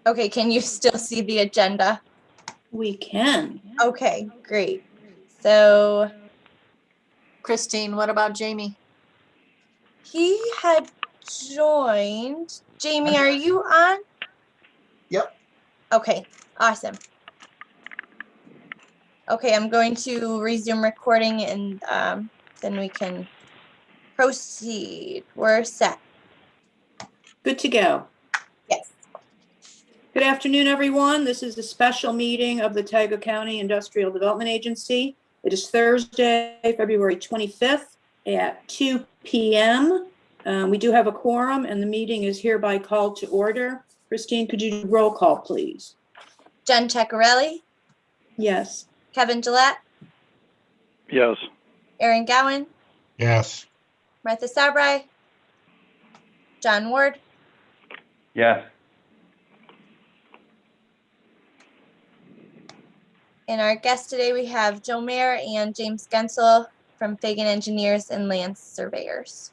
Okay, can you still see the agenda? We can. Okay, great. So Christine, what about Jamie? he had joined. Jamie, are you on? Yep. Okay, awesome. Okay, I'm going to resume recording and then we can proceed. We're set. Good to go. Yes. Good afternoon, everyone. This is a special meeting of the Owego County Industrial Development Agency. It is Thursday, February 25th at 2 p.m. We do have a quorum and the meeting is hereby called to order. Christine, could you do roll call, please? Jen Ceccarelli, Yes. Kevin Gillette, Yes. Aaron Gowan, Yes. Martha Sabrai, John Ward, Yes. and our guest today we have Joe Mayer and James Gensel from Fagan Engineers and Land Surveyors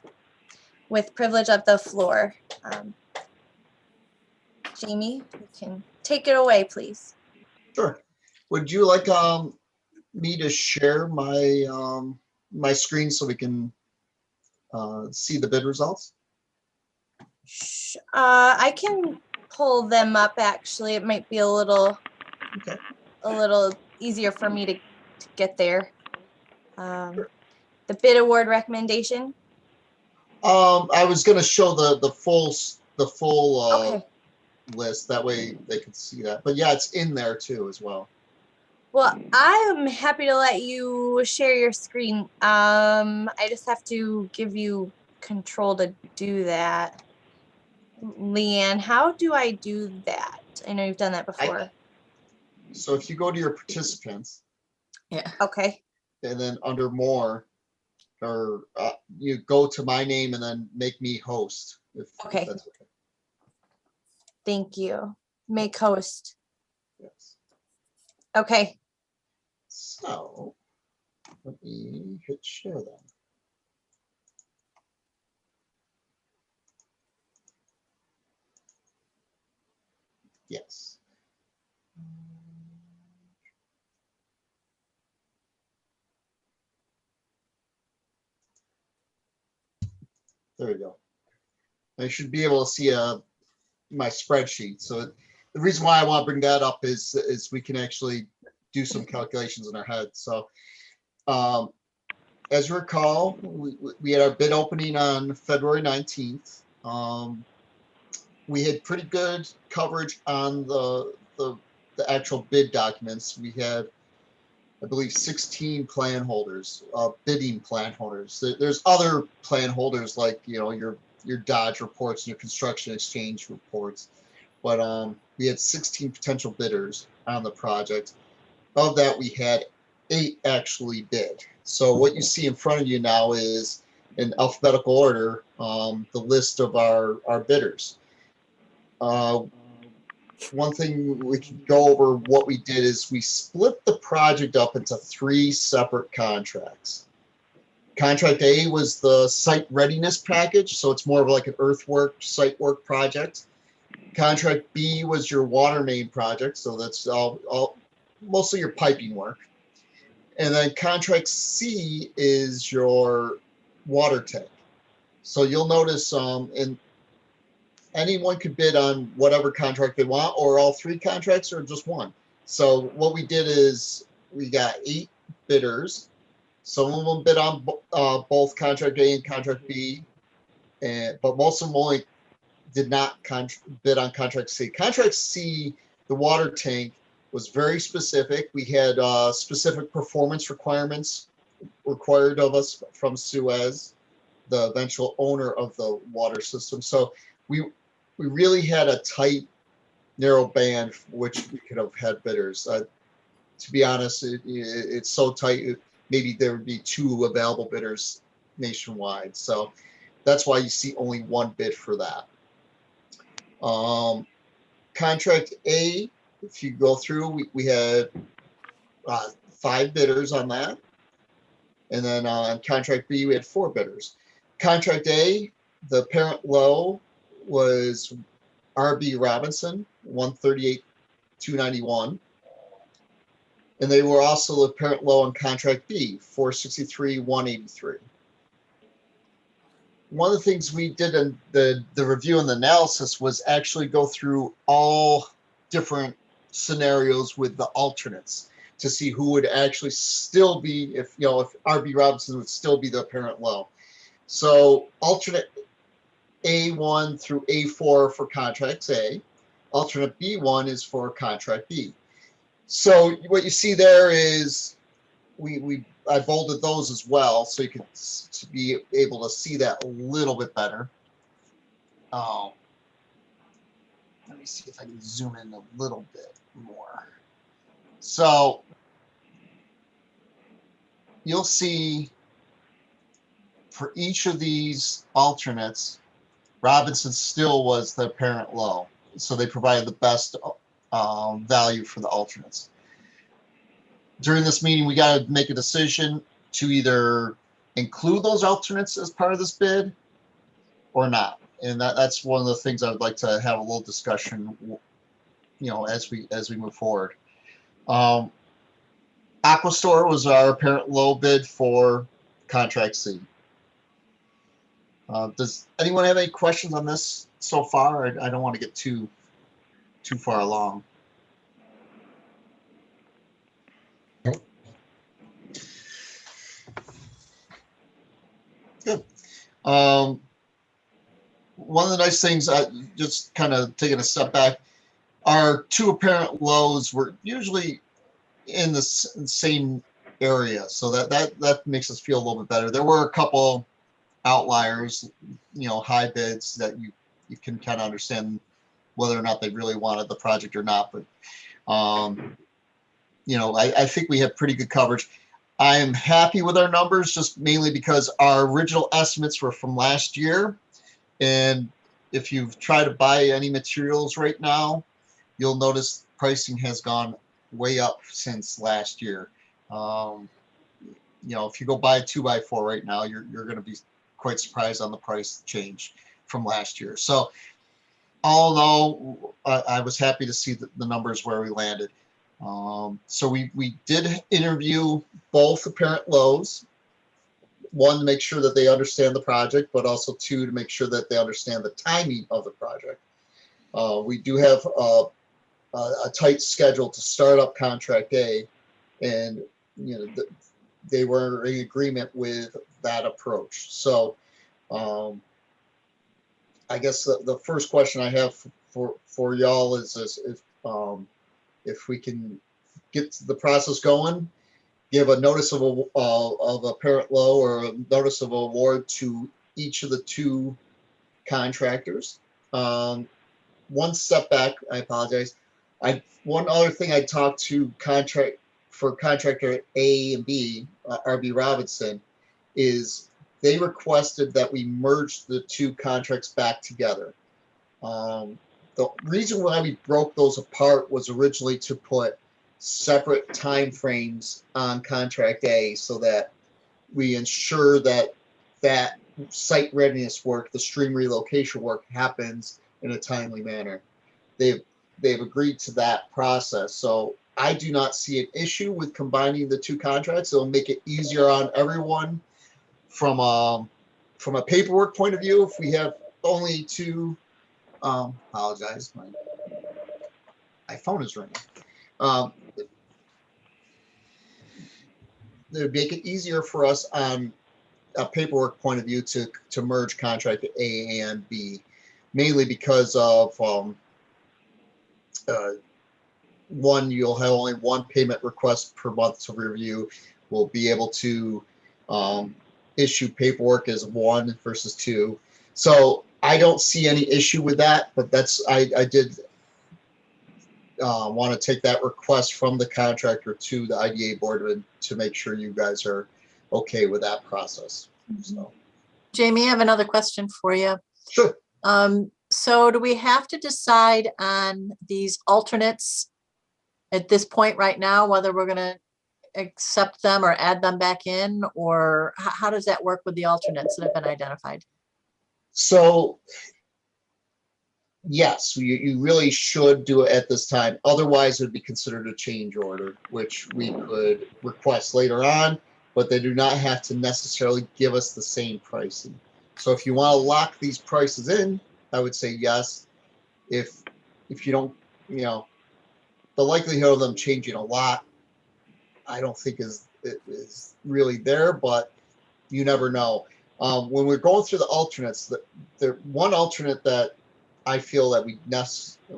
with privilege of the floor. Jamie, you can take it away, please. Sure. Would you like me to share my my screen so we can see the bid results? I can pull them up actually. It might be a little easier for me to get there. Sure. The bid award recommendation. I was going to show the full Okay. list, that way they can see that. But yeah, it's in there too as well. Well, I'm happy to let you share your screen. I just have to give you control to do that. Leanne, how do I do that? I know you've done that before. So if you go to your participants, Yeah. Okay. and then under more, or you go to my name and then make me host. If Okay. that's okay. Thank you. Make host. Yes. Okay. So let me hit share then. Yes. There we go. I should be able to see my spreadsheet. So the reason why I want to bring that up is we can actually do some calculations in our head. So as you recall, we had our bid opening on February 19th. We had pretty good coverage on the actual bid documents. We had, I believe, 16 plan holders, bidding plan holders. There's other plan holders like, you know, your Dodge reports and your construction exchange reports. But we had 16 potential bidders on the project. Of that, we had 8 actually bid. So what you see in front of you now is, in alphabetical order, the list of our bidders. One thing we can go over what we did is we split the project up into 3 separate contracts. Contract A was the site readiness package, so it's more of like an earthwork, site work project. Contract B was your water main project, so that's all mostly your piping work. And then contract C is your water tank. So you'll notice and anyone could bid on whatever contract they want, or all 3 contracts, or just one. So what we did is we got 8 bidders. Some of them bid on both contract A and contract B, but most of them only did not bid on contract C. Contract C, the water tank, was very specific. We had specific performance requirements required of us from Suez, the eventual owner of the water system. So we really had a tight, narrow band which we could have had bidders. To be honest, it's so tight, maybe there would be 2 available bidders nationwide. So that's why you see only 1 bid for that. Contract A, if you go through, we had 5 bidders on that. And then on contract B, we had 4 bidders. Contract A, the parent low was RB Robinson. 138,291. And they were also the parent low on contract B, 463,183. One of the things we did in the review and the analysis was actually go through all different scenarios with the alternates to see who would actually still be, if RB Robinson would still be the parent low. So alternate A1 through A4 for contracts A, alternate B1 is for contract B. So what you see there is I bolded those as well, so you could be able to see that a little bit better. Let me see if I can zoom in a little bit more. So you'll see for each of these alternates, Robinson still was the parent low. So they provided the best value for the alternates. During this meeting, we got to make a decision to either include those alternates as part of this bid or not. And that's one of the things I would like to have a little discussion, as we move forward. Aquastore was our parent low bid for contract C. Does anyone have any questions on this so far? I don't want to get too far along. Good. One of the nice things, just kind of taking a step back, our two apparent lows were usually in the same area, so that makes us feel a little bit better. There were a couple outliers, high bids that you can kind of understand whether or not they really wanted the project or not. But I think we have pretty good coverage. I am happy with our numbers, just mainly because our original estimates were from last year. And if you've tried to buy any materials right now, you'll notice pricing has gone way up since last year. If you go buy a 2x4 right now, you're going to be quite surprised on the price change from last year. So all in all, I was happy to see the numbers where we landed. So we did interview both apparent lows, one to make sure that they understand the project, but also two to make sure that they understand the timing of the project. We do have a tight schedule to start up contract A, and they were in agreement with that approach. So I guess the first question I have for y'all is if we can get the process going, give a notice of a parent low or a notice of award to each of the two contractors. One step back, I apologize. One other thing I talked to contractor A and B, RB Robinson, is they requested that we merge the two contracts back together. The reason why we broke those apart was originally to put separate time frames on contract A so that we ensure that site readiness work, the stream relocation work, happens in a timely manner. They've agreed to that process. So I do not see an issue with combining the two contracts. It'll make it easier on everyone from a paperwork point of view. If we have only two, apologize, my phone is ringing. It would make it easier for us on a paperwork point of view to merge contract A and B, mainly because of one, you'll have only one payment request per month to review. We'll be able to issue paperwork as one versus two. So I don't see any issue with that, but I did want to take that request from the contractor to the IDA board to make sure you guys are okay with that process. So. Jamie, I have another question for you. Sure. So do we have to decide on these alternates at this point right now, whether we're going to accept them or add them back in, or how does that work with the alternates that have been identified? So yes, you really should do it at this time. Otherwise, it would be considered a change order, which we could request later on, but they do not have to necessarily give us the same pricing. So if you want to lock these prices in, I would say yes. If you don't, the likelihood of them changing a lot, I don't think is really there, but you never know. When we're going through the alternates, the one alternate that I feel that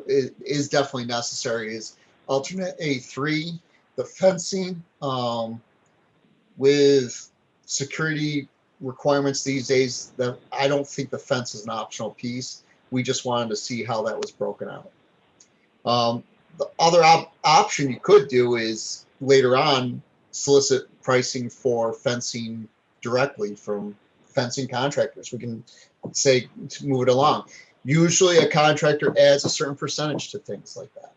is definitely necessary is alternate A3, the fencing. With security requirements these days, that I don't think the fence is an optional piece. We just wanted to see how that was broken out. The other option you could do is later on solicit pricing for fencing directly from fencing contractors. We can say to move it along. Usually a contractor adds a certain percentage to things like that.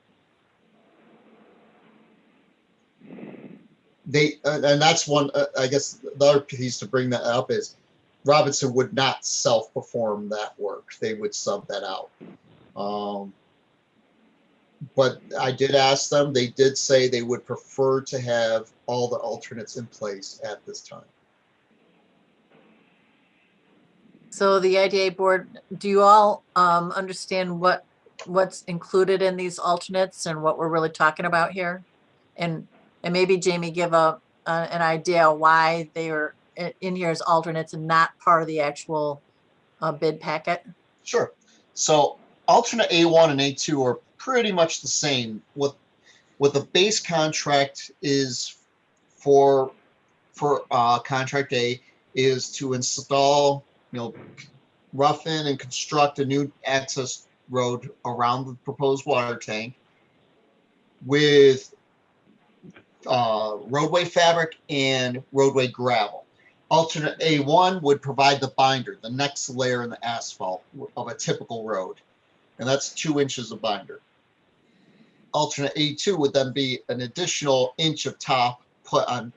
And that's one, I guess the other piece to bring that up is Robinson would not self-perform that work. They would sub that out. But I did ask them, they did say they would prefer to have all the alternates in place at this time. So the IDA board, do you all understand what's included in these alternates and what we're really talking about here? And maybe Jamie give an idea why they are in here as alternates and not part of the actual bid packet. Sure. So alternate A1 and A2 are pretty much the same. What the base contract is for contract A is to install, rough in and construct a new access road around the proposed water tank with roadway fabric and roadway gravel. Alternate A1 would provide the binder, the next layer in the asphalt of a typical road, and that's 2 inches of binder. Alternate A2 would then be an additional inch of top put on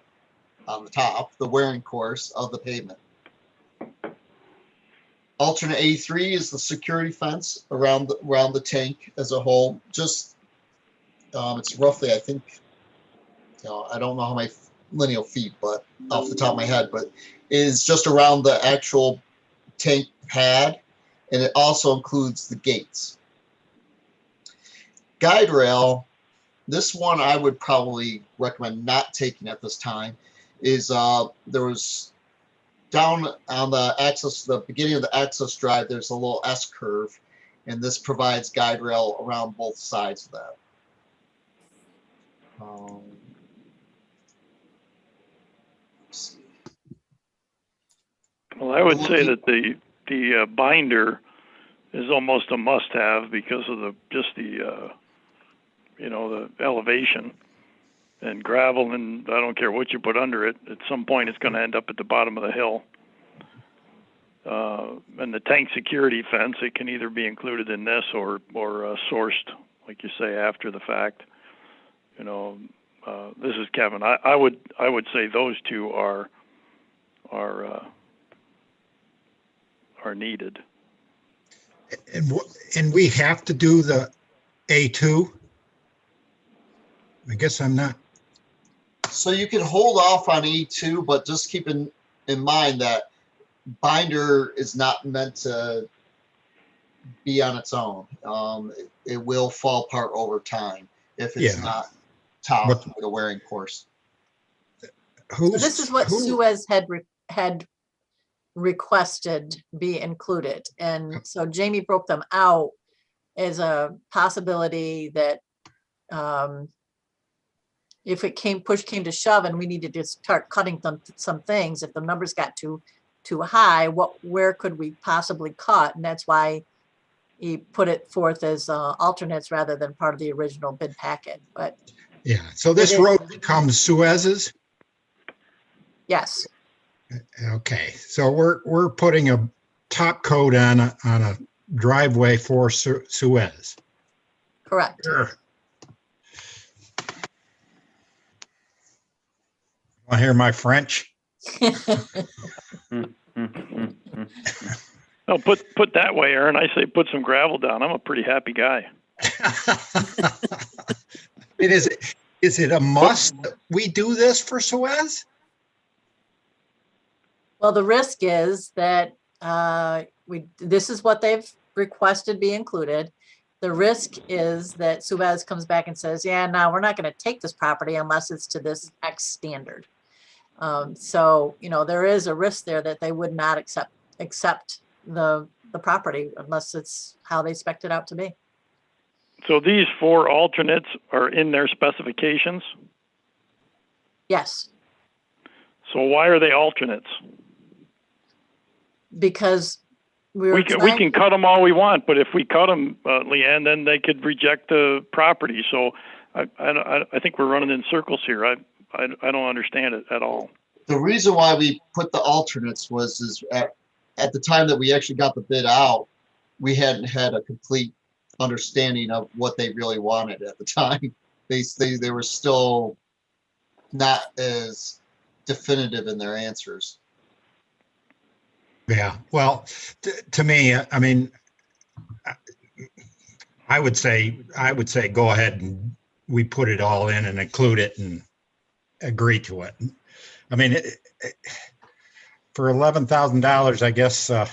the top, the wearing course of the pavement. Alternate A3 is the security fence around the tank as a whole. Just it's roughly, I think, I don't know how many lineal feet, but off the top of my head, but is just around the actual tank pad, and it also includes the gates. Guardrail, this one I would probably recommend not taking at this time, is there was down on the beginning of the access drive, there's a little S curve, and this provides guide rail around both sides of that. Well, I would say that the binder is almost a must-have because of the elevation and gravel, and I don't care what you put under it. At some point, it's going to end up at the bottom of the hill. And the tank security fence, it can either be included in this or sourced, like you say, after the fact. This is Kevin. I would say those two are needed. And we have to do the A2? I guess I'm not. So you can hold off on E2, but just keep in mind that binder is not meant to be on its own. It will fall apart over time if it's not topped with a wearing course. So this is what Suez had requested be included, and so Jamie broke them out as a possibility that if push came to shove and we needed to start cutting some things, if the numbers got too high, where could we possibly cut? And that's why he put it forth as alternates rather than part of the original bid packet. But yeah, so this road becomes Suez's? Yes. Okay, so we're putting a top coat on a driveway for Suez. Correct. Sure. Want to hear my French? No, put that way, Aaron. I say put some gravel down. I'm a pretty happy guy. Is it a must that we do this for Suez? Well, the risk is that this is what they've requested be included. The risk is that Suez comes back and says, yeah, no, we're not going to take this property unless it's to this X standard. So, there is a risk there that they would not accept the property unless it's how they spec'd it out to be. So these 4 alternates are in their specifications? Yes, So why are they alternates? because We can cut them all we want, but if we cut them, Leanne, then they could reject the property. So I think we're running in circles here. I don't understand it at all. The reason why we put the alternates was at the time that we actually got the bid out, we hadn't had a complete understanding of what they really wanted at the time. They were still not as definitive in their answers. Yeah, well, to me, I mean, I would say go ahead and we put it all in and include it and agree to it. I mean, for $11,000, I guess, to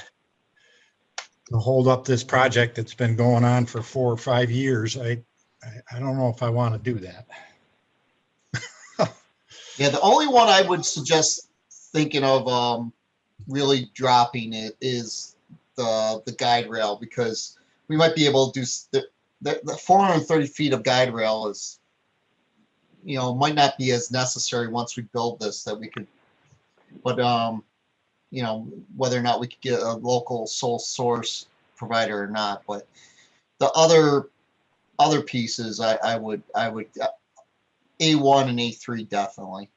hold up this project that's been going on for 4 or 5 years, I don't know if I want to do that. Yeah, the only one I would suggest thinking of really dropping it is the guide rail, because we might be able to do the 430 feet of guide rail is, might not be as necessary once we build this that we could, but whether or not we could get a local sole source provider or not. But the other pieces I would A1 and A3 definitely.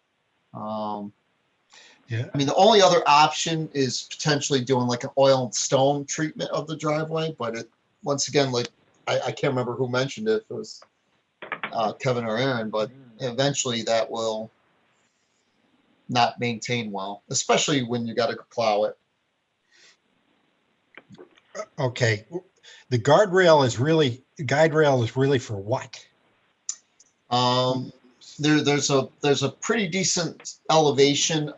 Yeah. I mean, the only other option is potentially doing like an oil and stone treatment of the driveway, but once again, like I can't remember who mentioned it, if it was Kevin or Aaron, but eventually that will not maintain well, especially when you got to plow it. Okay, the guide rail is really for what? There's a pretty decent elevation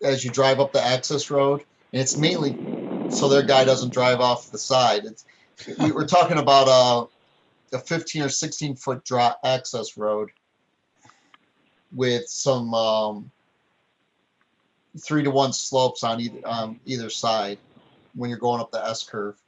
as you drive up the access road, and it's mainly so their guy doesn't drive off the side. We're talking about a 15 or 16 foot drop access road with some 3-to-1 slopes on either side when you're going up the S curve.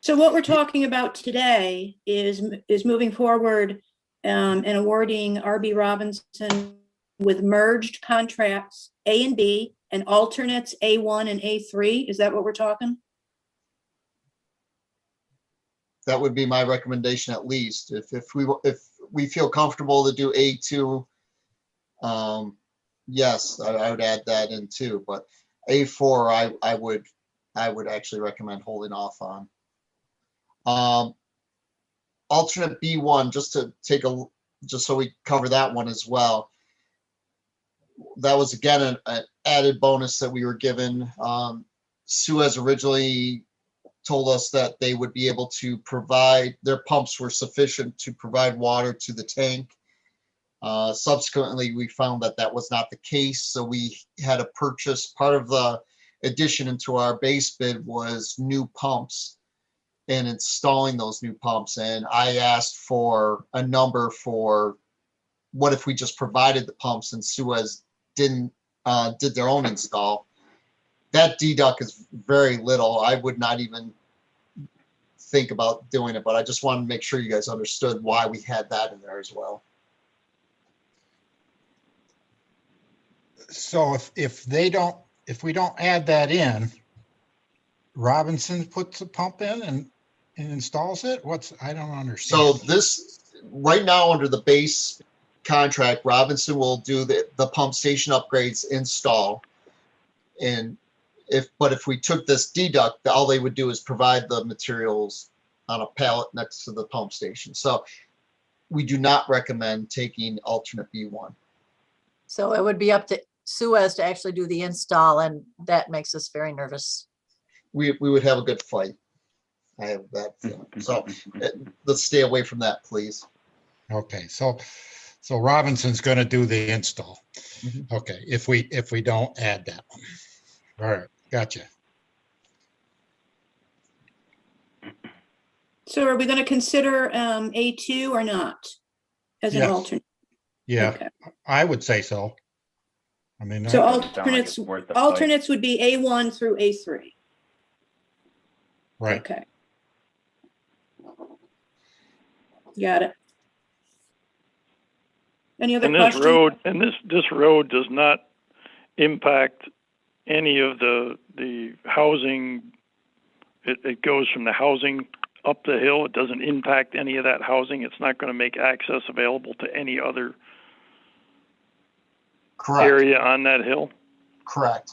So what we're talking about today is moving forward and awarding RB Robinson with merged contracts A and B and alternates A1 and A3. Is that what we're talking? That would be my recommendation, at least. If we feel comfortable to do A2, yes, I would add that in too. But A4, I would actually recommend holding off on. Alternate B1, just so we cover that one as well. That was again an added bonus that we were given. Suez originally told us that they would be able to provide, their pumps were sufficient to provide water to the tank. Subsequently, we found that was not the case, so we had to purchase, part of the addition into our base bid was new pumps and installing those new pumps. And I asked for a number for what if we just provided the pumps and Suez did their own install. That deduct is very little. I would not even think about doing it, but I just wanted to make sure you guys understood why we had that in there as well. So if we don't add that in, Robinson puts the pump in and installs it? I don't understand. So this, right now under the base contract, Robinson will do the pump station upgrades install. And if we took this deduct, all they would do is provide the materials on a pallet next to the pump station. So we do not recommend taking alternate B1. So it would be up to Suez to actually do the install, and that makes us very nervous. We would have a good fight. I have that feeling. So let's stay away from that, please. Okay, so Robinson's going to do the install. Mhm. Okay, if we don't add that one. All right, gotcha. So are we going to consider A2 or not as an Yes. alternate? Yeah, Okay. I would say so. I mean, So Doesn't sound like it's worth the fight. alternates would be A1 through A3. right. Okay. Got it. Any other And this questions? road, this road does not impact any of the housing. It goes from the housing up the hill. It doesn't impact any of that housing. It's not going to make access available to any other Correct. area on that hill. Correct.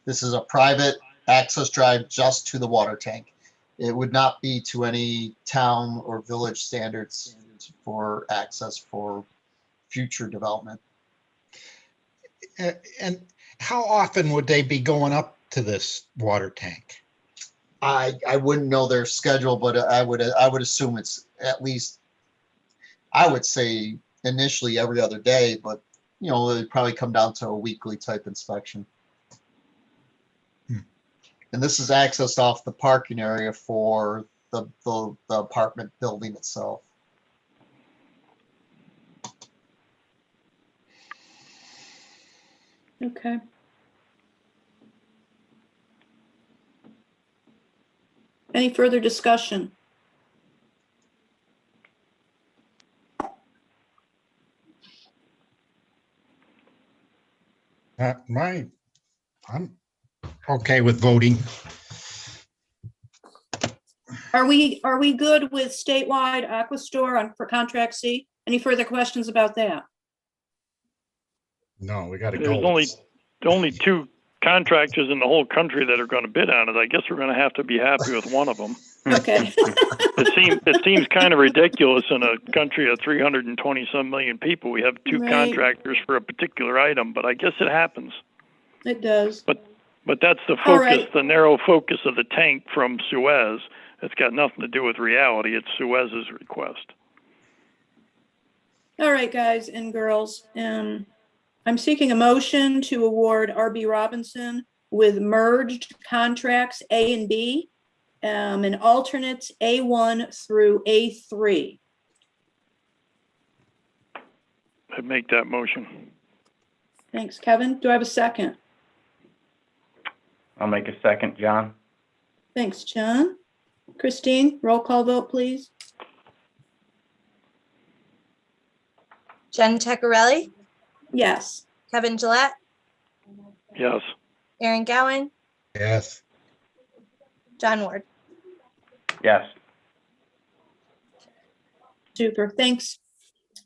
This is a private access drive just to the water tank. It would not be to any town or village standards for access for future development. And how often would they be going up to this water tank? I wouldn't know their schedule, but I would assume it's at least, I would say initially every other day, but you know, it'd probably come down to a weekly type inspection. And this is accessed off the parking area for the apartment building itself. Okay. Any further discussion? I'm okay with voting. Are we good with statewide Aquastore for contract C? Any further questions about that? No, we got to There's go. only two contractors in the whole country that are going to bid on it. I guess we're going to have to be happy with one of them. Okay. It seems kind of ridiculous in a country of 320 some million people. We have two Right. contractors for a particular item, but I guess it happens. It does. But that's the All focus, right. the narrow focus of the tank from Suez. It's got nothing to do with reality. It's Suez's request. All right, guys and girls. I'm seeking a motion to award RB Robinson with merged contracts A and B, and alternates A1 through A3. I make that motion. Thanks, Kevin. Do I have a second? I'll make a second, John. Thanks, John. Christine, roll call vote, please. Jen Tecarelli, Yes. Kevin Gillette, Yes. Aaron Gowan, Yes. John Ward. Yes. Super, thanks.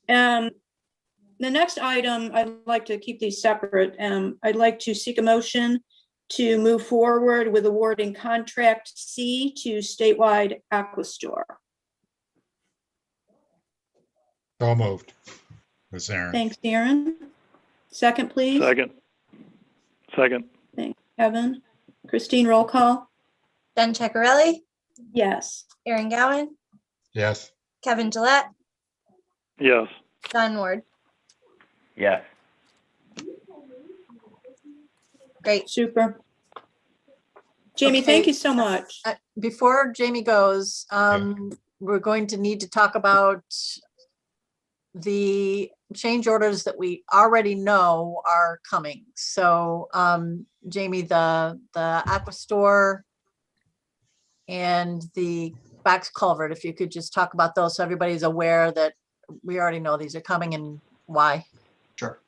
The next item, I'd like to keep these separate. I'd like to seek a motion to move forward with awarding contract C to statewide Aquastore. So moved. Was Aaron. Thanks, Aaron. Second, please. Second. Thanks, Kevin. Christine, roll call. Jen Tecarelli, Yes. Aaron Gowan, Yes. Kevin Gillette, Yes. John Ward. Yes. Great. Super. Jamie, Okay. thank you so much. Before Jamie goes, we're going to need to talk about the change orders that we already know are coming. So, Jamie, the Aquastore and the box culvert, if you could just talk about those so everybody's aware that we already know these are coming and why. Sure.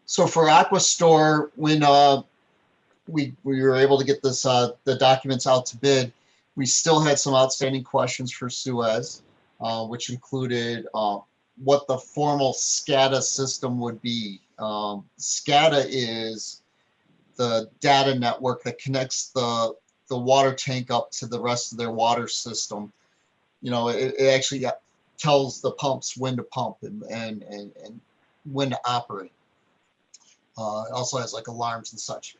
So for Aquastore, when we were able to get this the documents out to bid, we still had some outstanding questions for Suez, which included what the formal SCADA system would be. SCADA is the data network that connects the water tank up to the rest of their water system. You know, it actually tells the pumps when to pump and when to operate. It also has like alarms and such.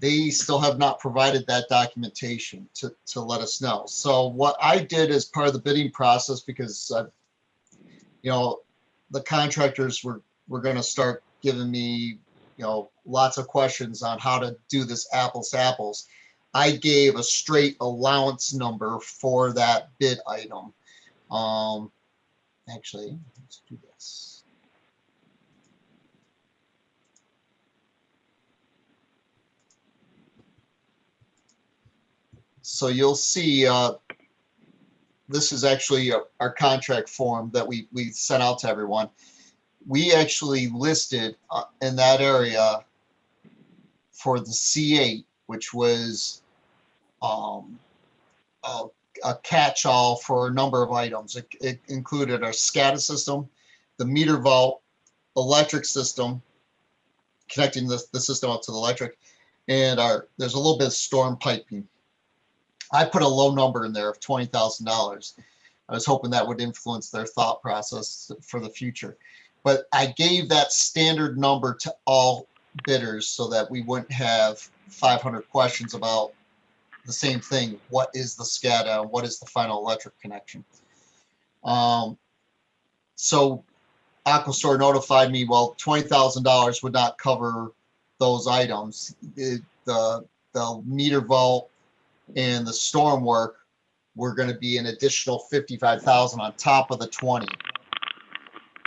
They still have not provided that documentation to let us know. So what I did as part of the bidding process, because the contractors were going to start giving me, lots of questions on how to do this apples to apples. I gave a straight allowance number for that bid item. Actually, let's do this. So you'll see, this is actually our contract form that we sent out to everyone. We actually listed in that area for the C8, which was a catch-all for a number of items. It included our SCADA system, the meter vault, electric system, connecting the system up to the electric, and there's a little bit of storm piping. I put a low number in there of $20,000. I was hoping that would influence their thought process for the future. But I gave that standard number to all bidders so that we wouldn't have 500 questions about the same thing. What is the SCADA? What is the final electric connection? So AquaStore notified me, well, $20,000 would not cover those items. The meter vault and the storm work were going to be an additional $55,000 on top of the 20,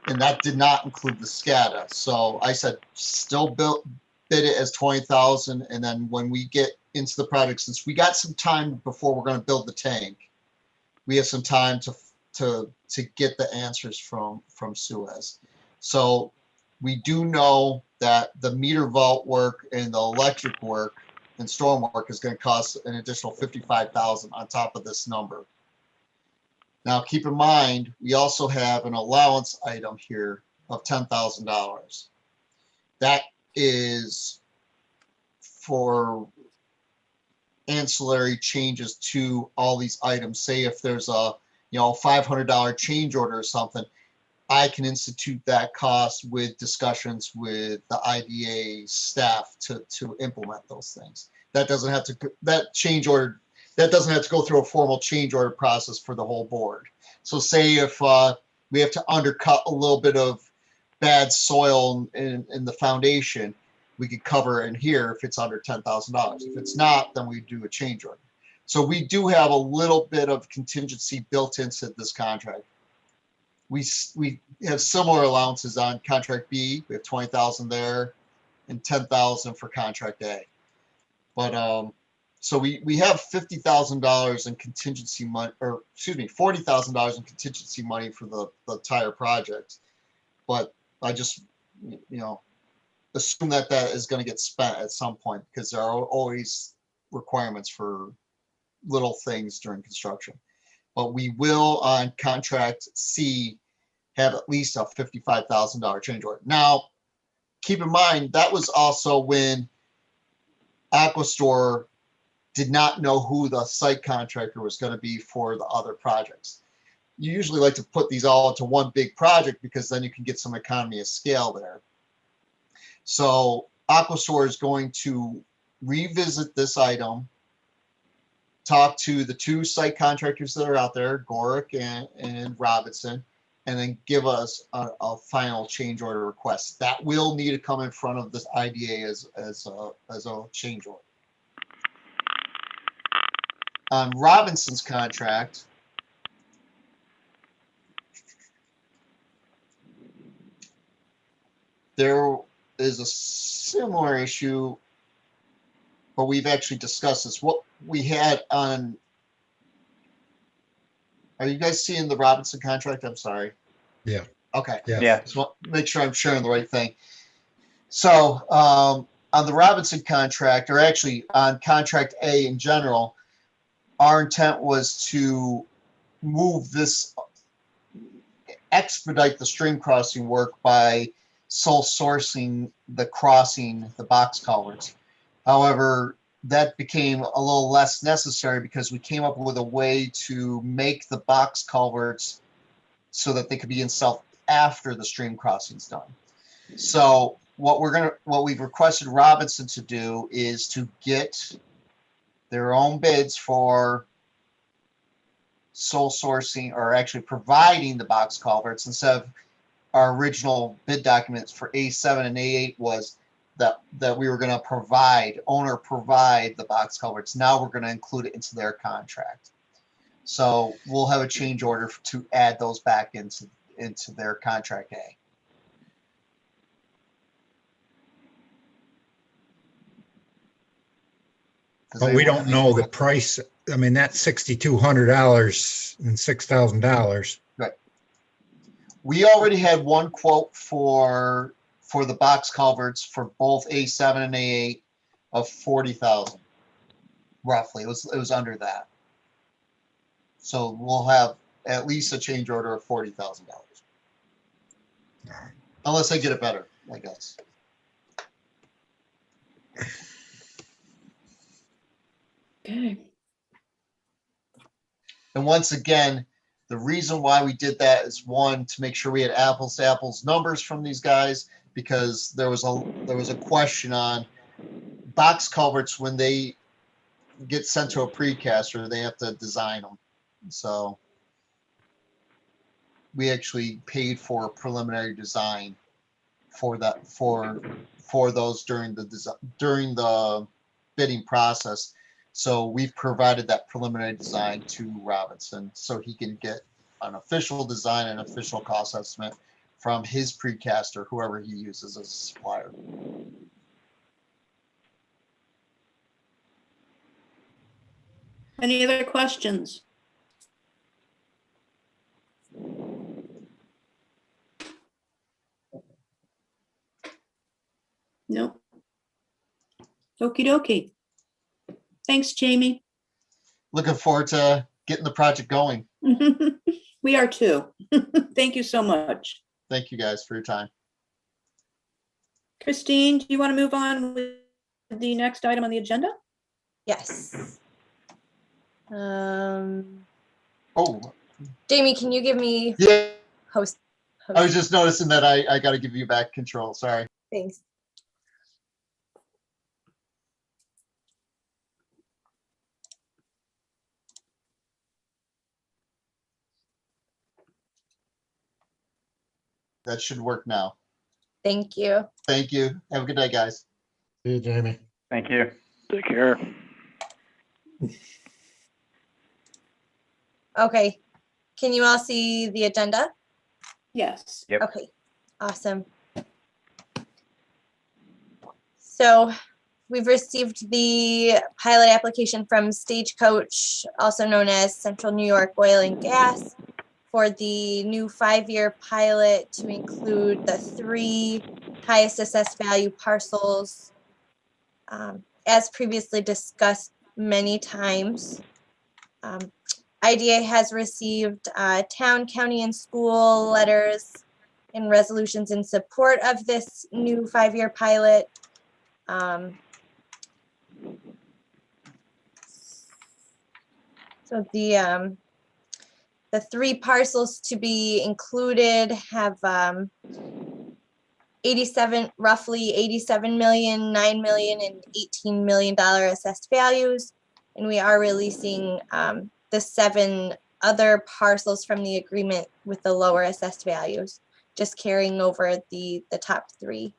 and that did not include the SCADA. So I said, still bid it as $20,000, and then when we get into the project, since we got some time before we're going to build the tank, we have some time to get the answers from Suez. So we do know that the meter vault work and the electric work and storm work is going to cost an additional $55,000 on top of this number. Now, keep in mind, we also have an allowance item here of $10,000. That is for ancillary changes to all these items. Say if there's a $500 change order or something, I can institute that cost with discussions with the IDA staff to implement those things. That doesn't have to go through a formal change order process for the whole board. So say if we have to undercut a little bit of bad soil in the foundation, we could cover it in here if it's under $10,000. If it's not, then we do a change order. So we do have a little bit of contingency built into this contract. We have similar allowances on contract B. We have $20,000 there and $10,000 for contract A. But so we have $50,000 in contingency money, or excuse me, $40,000 in contingency money for the entire project. But I just, assume that is going to get spent at some point, because there are always requirements for little things during construction. But we will, on contract C, have at least a $55,000 change order. Now, keep in mind, that was also when AquaStore did not know who the site contractor was going to be for the other projects. You usually like to put these all into one big project, because then you can get some economy of scale there. So AquaStore is going to revisit this item, talk to the two site contractors that are out there, Gorick and Robinson, and then give us a final change order request. That will need to come in front of this IDA as a change order. On Robinson's contract, there is a similar issue, but we've actually discussed this. What we had on, are you guys seeing the Robinson contract? I'm sorry. Yeah. Okay. Yeah. Just want to make sure I'm sharing the right thing. So on the Robinson contract, or actually on contract A in general, our intent was to move this, expedite the stream crossing work by sole sourcing the box culverts. However, that became a little less necessary because we came up with a way to make the box culverts so that they could be installed after the stream crossing is done. So what we've requested Robinson to do is to get their own bids for sole sourcing, or actually providing the box culverts, instead of our original bid documents for A7 and A8 was that we were going to provide the box culverts. Now we're going to include it into their contract. So we'll have a change order to add those back into their contract A. But we don't know the price. I mean, that's $6,200 and $6,000. Right. We already had one quote for the box culverts for both A7 and A8 of $40,000, roughly. It was under that. So we'll have at least a change order of $40,000, unless they get it better, I guess. Okay. And once again, the reason why we did that is, one, to make sure we had apples to apples numbers from these guys, because there was a question on box culverts. When they get sent to a precaster, they have to design them. So we actually paid for a preliminary design for that for those during the bidding process. So we've provided that preliminary design to Robinson so he can get an official design and official cost estimate from his precaster, whoever he uses as a supplier. Any other questions? Nope. Okie dokie. Thanks, Jamie. Looking forward to getting the project going. We are too. Thank you so much. Thank you guys for your time. Christine, do you want to move on with the next item on the agenda? Yes. Oh, Jamie, can you give me yeah. host? I was just noticing that I got to give you back control. Sorry. Thanks. That should work now. Thank you. Thank you. Have a good day, guys. See you, Jamie. Thank you. Take care. Okay. Can you all see the agenda? Yes. Yep. Okay. Awesome. So we've received the pilot application from Stagecoach, also known as Central New York Oil and Gas, for the new 5-year pilot to include the 3 highest assessed value parcels. As previously discussed many times, IDA has received town, county, and school letters and resolutions in support of this new 5-year pilot. So the 3 parcels to be included have roughly 87 million, 9 million, and $18 million assessed values. And we are releasing the 7 other parcels from the agreement with the lower assessed values, just carrying over the top 3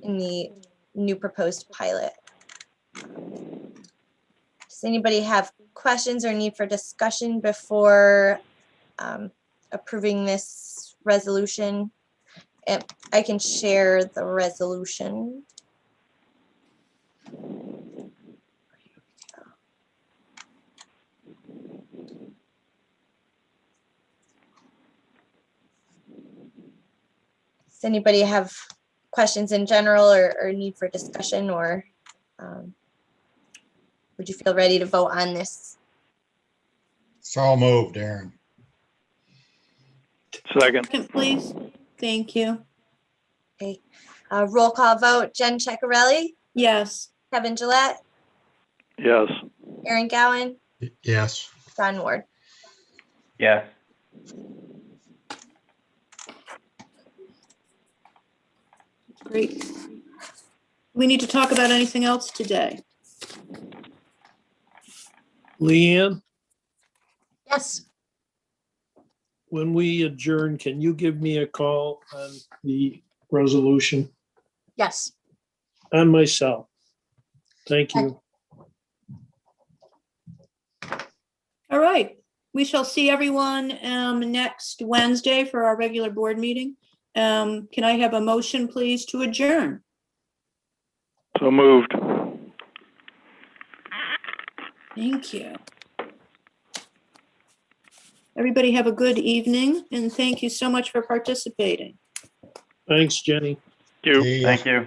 in the new proposed pilot. Does anybody have questions or need for discussion before approving this resolution? And I can share the resolution. Does anybody have questions in general or need for discussion, or would you feel ready to vote on this? So moved, Aaron. Second. Second, please. Thank you. Okay. Roll call vote. Jen Ceccarelli, Yes. Kevin Gillette, Yes. Aaron Gowan, Yes. John Ward. Yes. Great. We need to talk about anything else today? Leanne, Yes, when we adjourn, can you give me a call on the resolution yes. on my cell? Thank you. All right. We shall see everyone next Wednesday for our regular board meeting. Can I have a motion, please, to adjourn? So moved. Thank you. Everybody have a good evening, and thank you so much for participating. Thanks, Jenny. You. See ya. Thank you.